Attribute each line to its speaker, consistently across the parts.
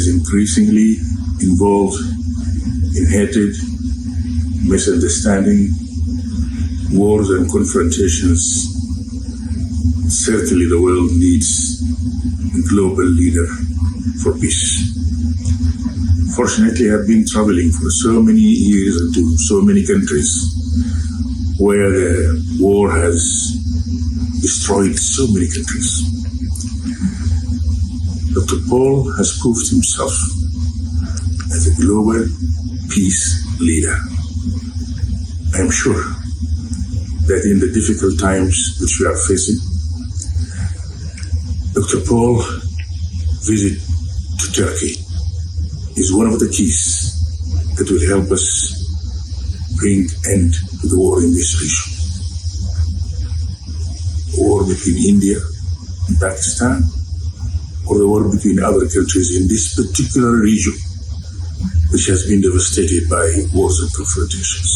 Speaker 1: is increasingly involved in hatred, misunderstanding, wars and confrontations. Certainly the world needs a global leader for peace. Fortunately, I have been traveling for so many years into so many countries where the war has destroyed so many countries. Dr. Paul has proved himself as a global peace leader. I am sure that in the difficult times which we are facing, Dr. Paul's visit to Turkey is one of the keys that will help us bring end to the war in this region. The war between India and Pakistan, or the war between other countries in this particular region, which has been devastated by wars and confrontations.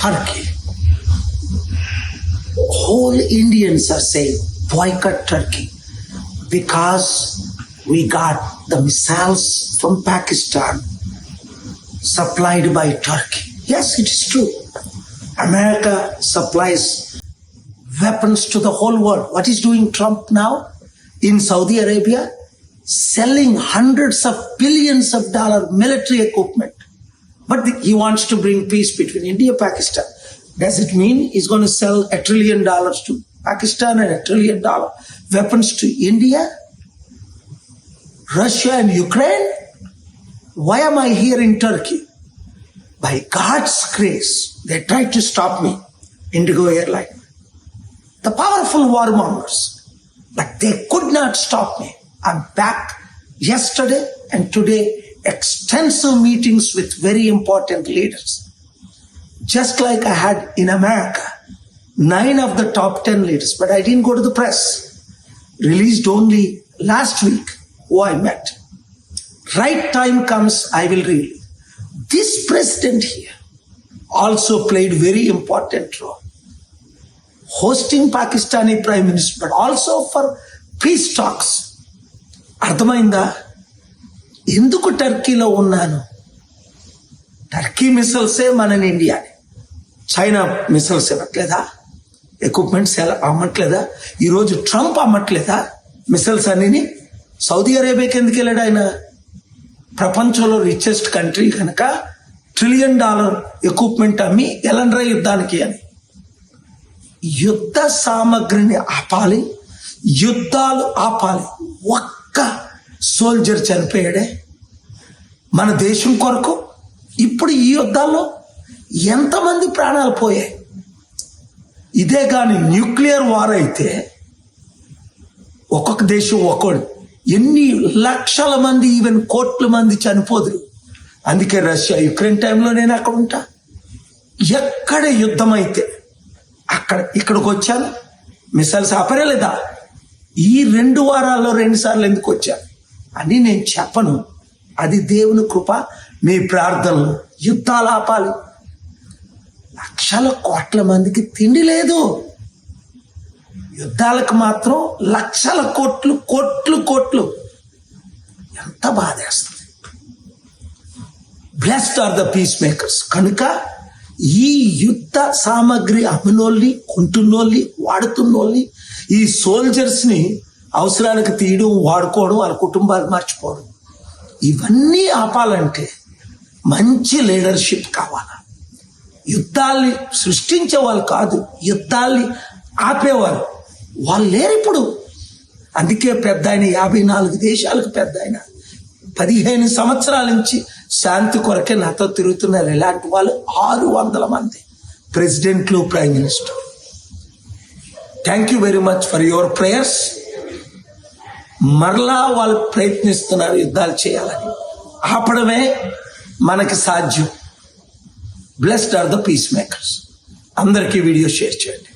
Speaker 2: Turkey. Whole Indians are saying boycott Turkey because we got the missiles from Pakistan supplied by Turkey. Yes, it is true. America supplies weapons to the whole world. What is doing Trump now in Saudi Arabia? Selling hundreds of billions of dollars military equipment. But he wants to bring peace between India and Pakistan. Does it mean he's going to sell $1 trillion to Pakistan and $1 trillion weapons to India, Russia and Ukraine? Why am I here in Turkey? By God's grace, they tried to stop me, Indigo Airline. The powerful warmongers, but they could not stop me. I'm back yesterday and today, extensive meetings with very important leaders. Just like I had in America, 9 of the top 10 leaders, but I didn't go to the press. Released only last week who I met. Right time comes, I will reveal. This president here also played very important role. Hosting Pakistani Prime Minister, but also for peace talks. అర్థమైందా? ఎందుకు టర్కీలో ఉన్నాను? Turkey మిసైల్సే మన ఇండియాని, China missiles ఇవ్వట్లేదా? Equipments అమ్మట్లేదా? ఈరోజు Trump అమ్మట్లేదా missiles అన్నిని? Saudi అరేబియాకి ఎందుకు వెళ్ళాడు ఆయన? ప్రపంచంలో రిచెస్ట్ కంట్రీ కనుక $1 ట్రిలియన్ ఎక్విప్మెంట్ అమ్మి ఎలండ్రా యుద్ధానికి అని. యుద్ధ సామగ్రిని ఆపాలి, యుద్ధాలు ఆపాలి. ఒక్క సోల్జర్ చనిపోయాడే మన దేశం కొరకు. ఇప్పుడు ఈ యుద్ధాల్లో ఎంతమంది ప్రాణాలు పోయాయి? ఇదే కానీ న్యూక్లియర్ వార్ అయితే ఒక్కొక్క దేశం ఒక్కోడు ఎన్ని లక్షల మంది, ఈవెన్ కోట్ల మంది చనిపోదురు. అందుకే రష్యా యుక్రెయిన్ టైంలో నేను అక్కడ ఉంటా. ఎక్కడ యుద్ధం అయితే ఇక్కడికి వచ్చాను. మిసైల్స్ ఆపరేలేదా? ఈ 2 వారాల్లో 2 సార్లు ఎందుకు వచ్చాను అని నేను చెప్పను. అది దేవుని కృప, మీ ప్రార్థనలు. యుద్ధాలు ఆపాలి. లక్షల కోట్ల మందికి తిండి లేదు. యుద్ధాలకు మాత్రం లక్షల కోట్లు. ఎంత బాధేస్తుంది. Blessed are the peacemakers. కనుక ఈ యుద్ధ సామగ్రి అమ్మినోళ్ళని, కొంటున్నోళ్ళని, వాడుతున్నోళ్ళని, ఈ సోల్జర్స్ని అవసరానికి తీయడం, వాడుకోవడం, వాళ్ళ కుటుంబాలు మర్చిపోవడం, ఇవన్నీ ఆపాలంటే మంచి లీడర్షిప్ కావాలి. యుద్ధాల్ని సృష్టించే వాళ్ళు కాదు, యుద్ధాల్ని ఆపేవారు వాళ్ళు లేరు ఇప్పుడు. అందుకే పెద్ద ఆయన 54 దేశాలకు పెద్ద ఆయన 15 సంవత్సరాల నుంచి శాంతి కొరకే నాతో తిరుగుతున్నారు. ఇలాంటి వాళ్ళు 600 మంది ప్రెసిడెంట్లు, prime minister. Thank you very much for your prayers. మరలా వాళ్ళు ప్రయత్నిస్తున్నారు యుద్ధాలు చేయాలని. ఆపడమే మనకి సాధ్యం. Blessed are the peacemakers. అందరికీ వీడియో షేర్ చేయండి.